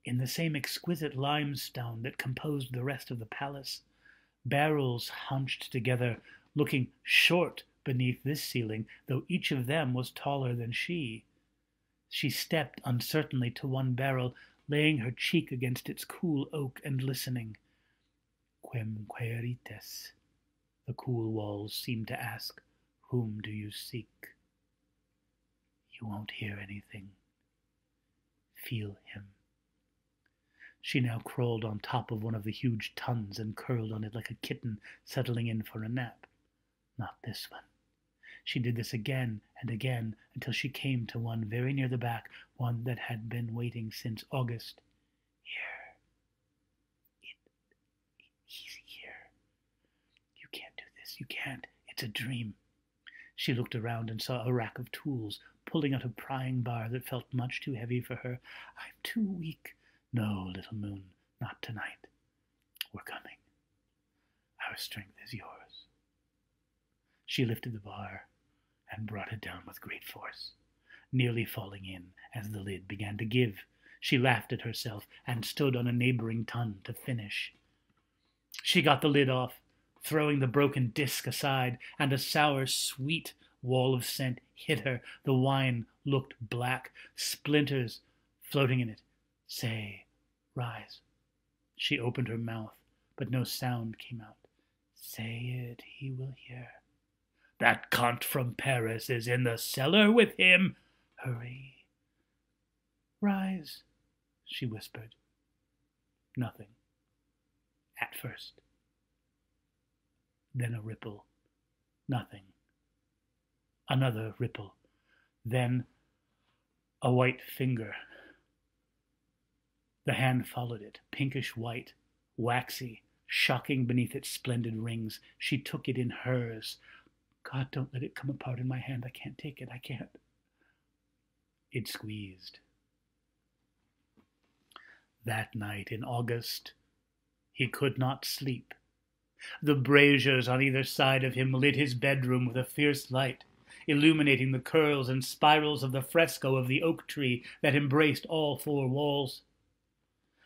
in the same exquisite limestone that composed the rest of the palace. Barrels hunched together, looking short beneath this ceiling, though each of them was taller than she. She stepped uncertainly to one barrel, laying her cheek against its cool oak and listening. "Quem quaerites?" the cool walls seemed to ask. "Whom do you seek?" "You won't hear anything. Feel him." She now crawled on top of one of the huge tuns and curled on it like a kitten settling in for a nap. Not this one. She did this again and again until she came to one very near the back, one that had been waiting since August. "Here. He's here. You can't do this. You can't. It's a dream." She looked around and saw a rack of tools, pulling out a prying bar that felt much too heavy for her. "I'm too weak." "No, little moon, not tonight. We're coming. Our strength is yours." She lifted the bar and brought it down with great force, nearly falling in as the lid began to give. She laughed at herself and stood on a neighboring tun to finish. She got the lid off, throwing the broken disc aside, and a sour, sweet wall of scent hit her. The wine looked black, splinters floating in it. Say, rise. She opened her mouth, but no sound came out. Say it, he will hear. That cunt from Paris is in the cellar with him. Hurry. Rise, she whispered. Nothing. At first. Then a ripple. Nothing. Another ripple. Then a white finger. The hand followed it, pinkish white, waxy, shocking beneath its splendid rings. She took it in hers. God, don't let it come apart in my hand. I can't take it. I can't. It squeezed. That night in August, he could not sleep. The braziers on either side of him lit his bedroom with a fierce light, illuminating the curls and spirals of the fresco of the oak tree that embraced all four walls.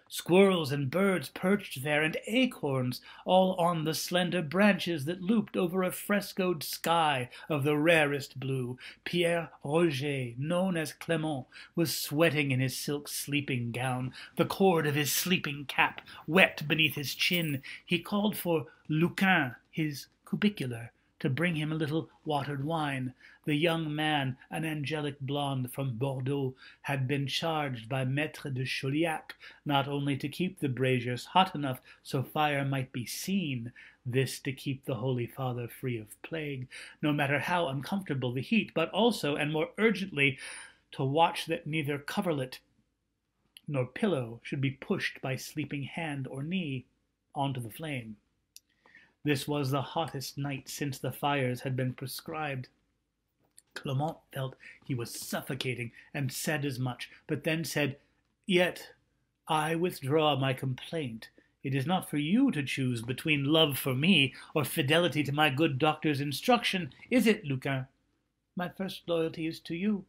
Squirrels and birds perched there, and acorns, all on the slender branches that looped over a frescoed sky of the rarest blue. Pierre Roger, known as Clement, was sweating in his silk sleeping gown, the cord of his sleeping cap wet beneath his chin. He called for Luquin, his cubicular, to bring him a little watered wine. The young man, an angelic blonde from Bordeaux, had been charged by Maître de Chauliac not only to keep the braziers hot enough so fire might be seen, this to keep the Holy Father free of plague, no matter how uncomfortable the heat, but also, and more urgently, to watch that neither coverlet nor pillow should be pushed by sleeping hand or knee onto the flame. This was the hottest night since the fires had been prescribed. Clement felt he was suffocating, and said as much, but then said, Yet I withdraw my complaint. It is not for you to choose between love for me or fidelity to my good doctor's instruction, is it, Luquin? My first loyalty is to you,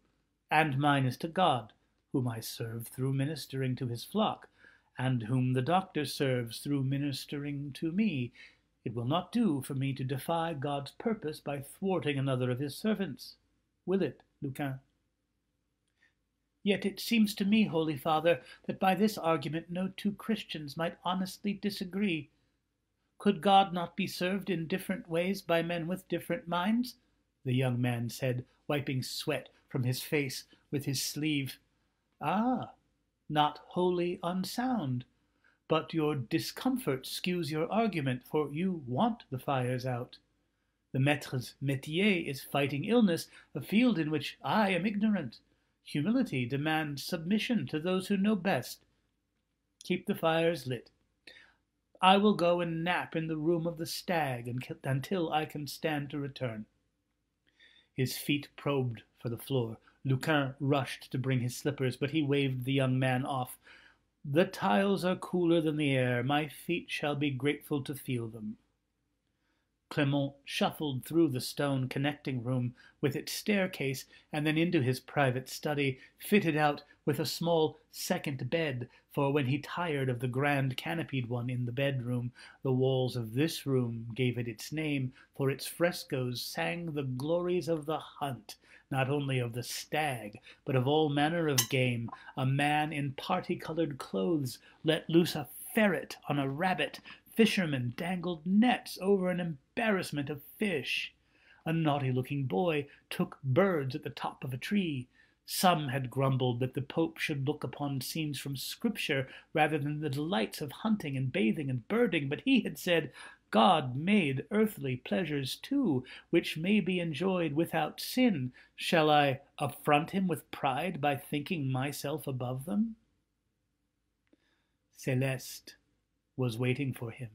and mine is to God, whom I serve through ministering to his flock, and whom the doctor serves through ministering to me. It will not do for me to defy God's purpose by thwarting another of his servants. Will it, Luquin? Yet it seems to me, Holy Father, that by this argument no two Christians might honestly disagree. Could God not be served in different ways by men with different minds? The young man said, wiping sweat from his face with his sleeve. Ah, not wholly unsound. But your discomfort skews your argument, for you want the fires out. The maître's métier is fighting illness, a field in which I am ignorant. Humility demands submission to those who know best. Keep the fires lit. I will go and nap in the room of the stag until I can stand to return. His feet probed for the floor. Luquin rushed to bring his slippers, but he waved the young man off. The tiles are cooler than the air. My feet shall be grateful to feel them. Clement shuffled through the stone connecting room with its staircase and then into his private study, fitted out with a small second bed, for when he tired of the grand canopied one in the bedroom, the walls of this room gave it its name, for its frescoes sang the glories of the hunt, not only of the stag, but of all manner of game. A man in party-colored clothes let loose a ferret on a rabbit. Fishermen dangled nets over an embarrassment of fish. A naughty-looking boy took birds at the top of a tree. Some had grumbled that the Pope should look upon scenes from Scripture rather than the delights of hunting and bathing and birding, but he had said, God made earthly pleasures too, which may be enjoyed without sin. Shall I affront him with pride by thinking myself above them? Celeste was waiting for him,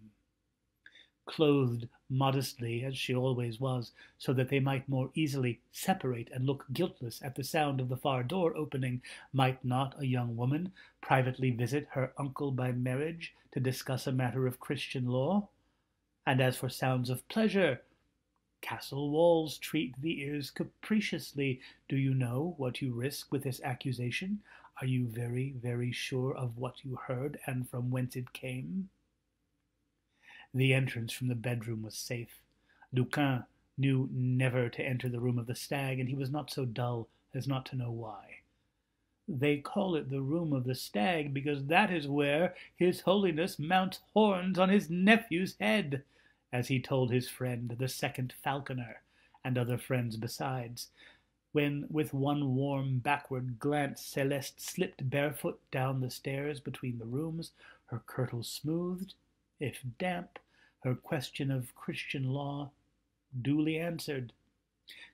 clothed modestly as she always was, so that they might more easily separate and look guiltless at the sound of the far door opening. Might not a young woman privately visit her uncle by marriage to discuss a matter of Christian law? And as for sounds of pleasure, Castle walls treat the ears capriciously. Do you know what you risk with this accusation? Are you very, very sure of what you heard and from whence it came? The entrance from the bedroom was safe. Lucan knew never to enter the room of the stag, and he was not so dull as not to know why. They call it the room of the stag because that is where His Holiness mounts horns on his nephew's head, as he told his friend, the second falconer, and other friends besides, when with one warm backward glance Celeste slipped barefoot down the stairs between the rooms, her kirtle smoothed, if damp, her question of Christian law duly answered.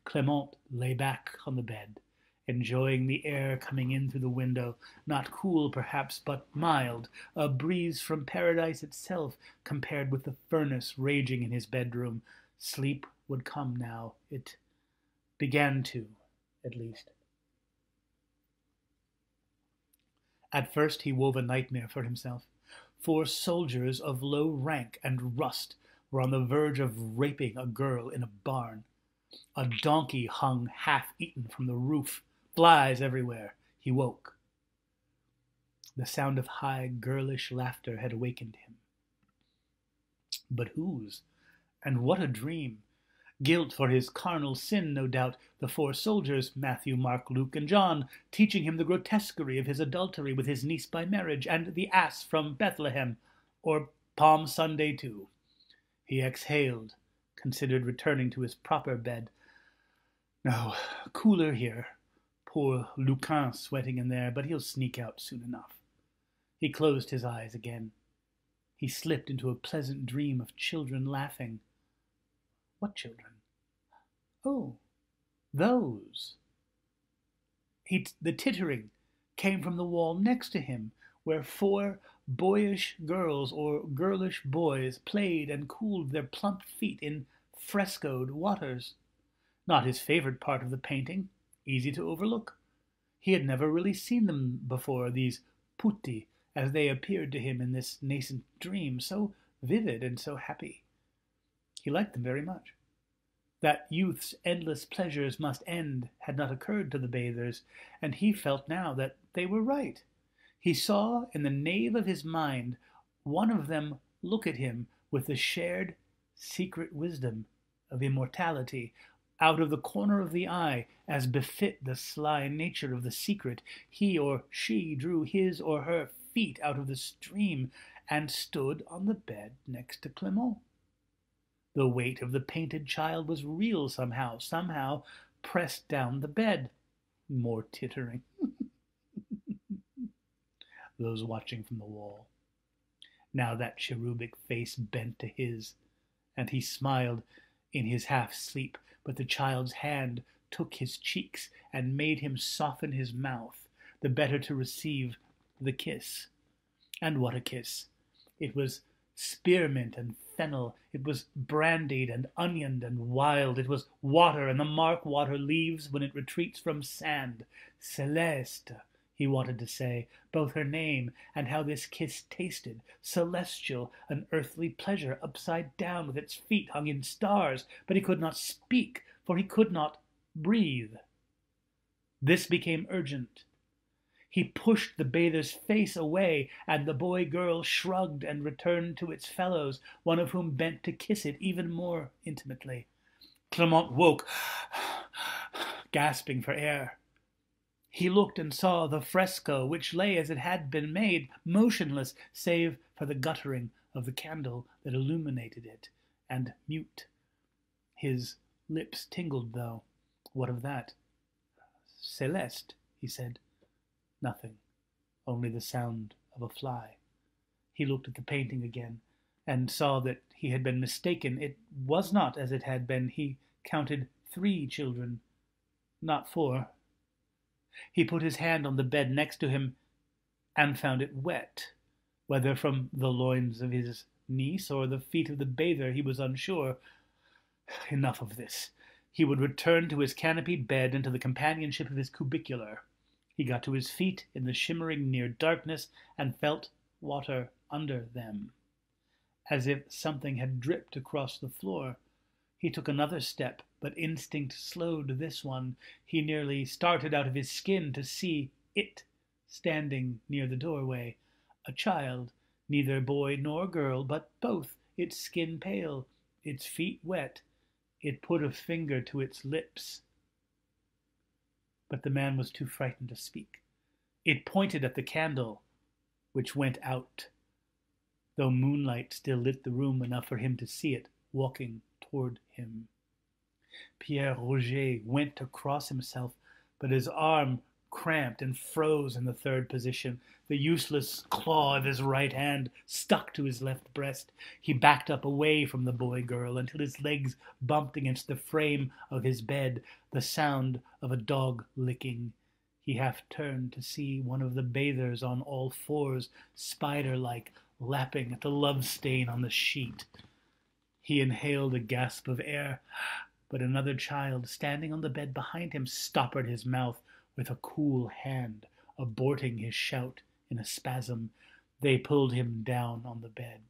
Clement lay back on the bed, enjoying the air coming in through the window, not cool perhaps, but mild, a breeze from paradise itself compared with the furnace raging in his bedroom. Sleep would come now. It began to, at least. At first he wove a nightmare for himself. 4 soldiers of low rank and rust were on the verge of raping a girl in a barn. A donkey hung half-eaten from the roof. Flies everywhere. He woke. The sound of high, girlish laughter had awakened him. But whose? And what a dream! Guilt for his carnal sin, no doubt, the 4 soldiers, Matthew, Mark, Luke, and John, teaching him the grotesquerie of his adultery with his niece by marriage, and the ass from Bethlehem, or Palm Sunday too. He exhaled, considered returning to his proper bed. No, cooler here. Poor Lucan sweating in there, but he'll sneak out soon enough. He closed his eyes again. He slipped into a pleasant dream of children laughing. What children? Oh, those. The tittering came from the wall next to him, where 4 boyish girls or girlish boys played and cooled their plump feet in frescoed waters. Not his favorite part of the painting, easy to overlook. He had never really seen them before, these putti, as they appeared to him in this nascent dream, so vivid and so happy. He liked them very much. That youth's endless pleasures must end had not occurred to the bathers, and he felt now that they were right. He saw in the nave of his mind one of them look at him with the shared secret wisdom of immortality, out of the corner of the eye, as befit the sly nature of the secret. He or she drew his or her feet out of the stream and stood on the bed next to Clement. The weight of the painted child was real somehow pressed down the bed. More tittering. Those watching from the wall. Now that cherubic face bent to his, and he smiled in his half-sleep, but the child's hand took his cheeks and made him soften his mouth, the better to receive the kiss. And what a kiss! It was spearmint and fennel. It was brandied and onioned and wild. It was water, and the mark water leaves when it retreats from sand. Celeste, he wanted to say, both her name and how this kiss tasted, celestial, an earthly pleasure, upside down with its feet hung in stars, but he could not speak, for he could not breathe. This became urgent. He pushed the bather's face away, and the boy-girl shrugged and returned to its fellows, one of whom bent to kiss it even more intimately. Clement woke, gasping for air. He looked and saw the fresco, which lay as it had been made, motionless, save for the guttering of the candle that illuminated it, and mute. His lips tingled, though. What of that? Celeste, he said. Nothing, only the sound of a fly. He looked at the painting again, and saw that he had been mistaken. It was not as it had been. He counted 3 children, not 4. He put his hand on the bed next to him, and found it wet. Whether from the loins of his niece or the feet of the bather, he was unsure. Enough of this. He would return to his canopied bed and to the companionship of his cubicular. He got to his feet in the shimmering near darkness and felt water under them, as if something had dripped across the floor. He took another step, but instinct slowed this one. He nearly started out of his skin to see it standing near the doorway. A child, neither boy nor girl, but both, its skin pale, its feet wet. It put a finger to its lips. But the man was too frightened to speak. It pointed at the candle, which went out, though moonlight still lit the room enough for him to see it walking toward him. Pierre Roger went to cross himself, but his arm cramped and froze in the third position. The useless claw of his right hand stuck to his left breast. He backed up away from the boy-girl until his legs bumped against the frame of his bed, the sound of a dog licking. He half turned to see one of the bathers on all fours, spider-like, lapping at the love stain on the sheet. He inhaled a gasp of air, but another child standing on the bed behind him stoppered his mouth with a cool hand, aborting his shout in a spasm. They pulled him down on the bed.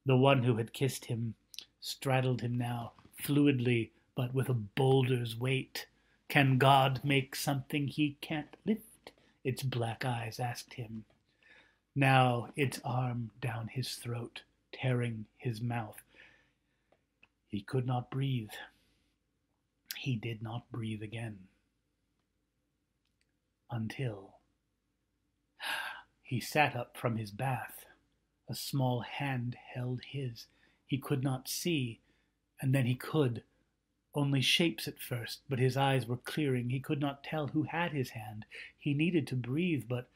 The one who had kissed him straddled him now, fluidly, but with a boulder's weight. Can God make something he can't lift? Its black eyes asked him. Now its arm down his throat, tearing his mouth. He could not breathe. He did not breathe again. Until he sat up from his bath. A small hand held his. He could not see, and then he could. Only shapes at first, but his eyes were clearing. He could not tell who had his hand. He needed to breathe, but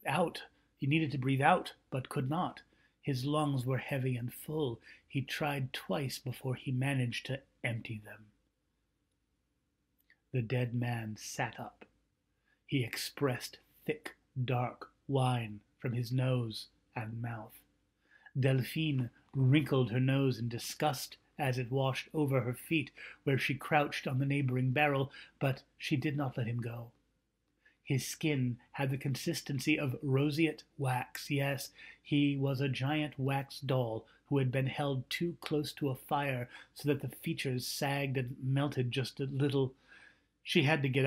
out. He needed to breathe out, but could not. His lungs were heavy and full. He tried twice before he managed to empty them. The dead man sat up. He expressed thick, dark wine from his nose and mouth. Delphine wrinkled her nose in disgust as it washed over her feet where she crouched on the neighboring barrel, but she did not let him go. His skin had the consistency of roseate wax. Yes, he was a giant wax doll who had been held too close to a fire so that the features sagged and melted just a little. She had to get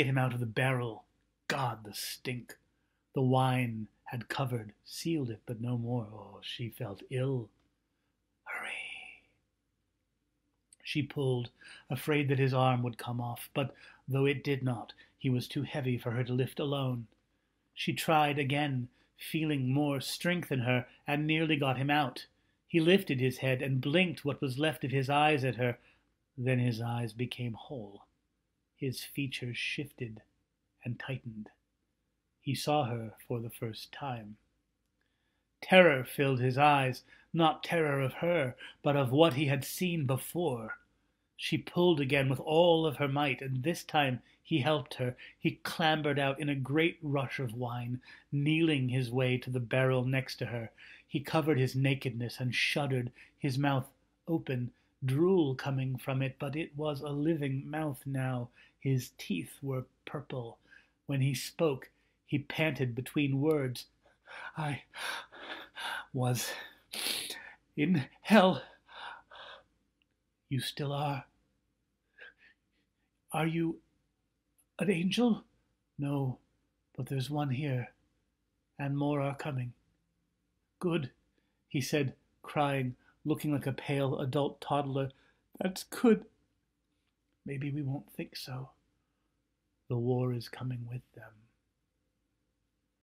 him out of the barrel. God, the stink. The wine had covered, sealed it, but no more. Oh, she felt ill. Hurry. She pulled, afraid that his arm would come off, but though it did not, he was too heavy for her to lift alone. She tried again, feeling more strength in her, and nearly got him out. He lifted his head and blinked what was left of his eyes at her. Then his eyes became whole. His features shifted and tightened. He saw her for the first time. Terror filled his eyes, not terror of her, but of what he had seen before. She pulled again with all of her might, and this time he helped her. He clambered out in a great rush of wine, kneeling his way to the barrel next to her. He covered his nakedness and shuddered, his mouth open, drool coming from it, but it was a living mouth now. His teeth were purple. When he spoke, he panted between words. I was in hell. You still are? Are you an angel? No, but there's one here, and more are coming. Good, he said, crying, looking like a pale adult toddler. That's good. Maybe we won't think so. The war is coming with them.